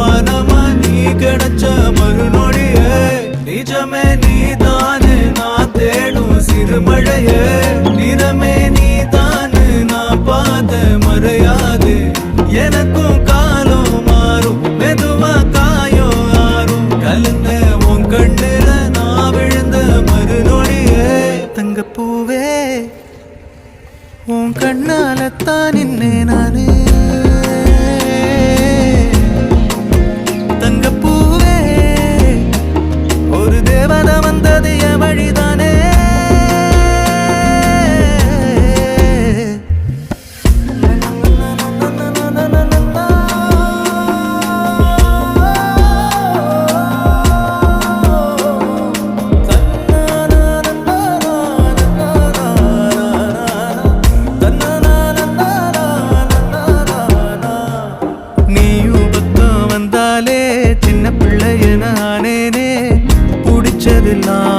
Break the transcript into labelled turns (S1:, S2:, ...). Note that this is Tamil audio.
S1: வானமா நீ கிடைச்ச மறுநொடியே நிஜமே நீதானு நான் தேடும் சிறுமழையே நிறமே நீதானு நான் பார்த்த மறையாது எனக்கும் காலம் மாறும் மெதுவா காயம் ஆறும் கலந்த உன் கண்ணுல நான் விழுந்த மறுநொடியே தங்கப்பூவே உன் கண்ணாலத்தான் நின்னே நானே தங்கப்பூவே ஒரு தேவதை வந்தது என் வழிதானே சின்ன பிள்ளைய நானேனே பிடிச்சதெல்லாம்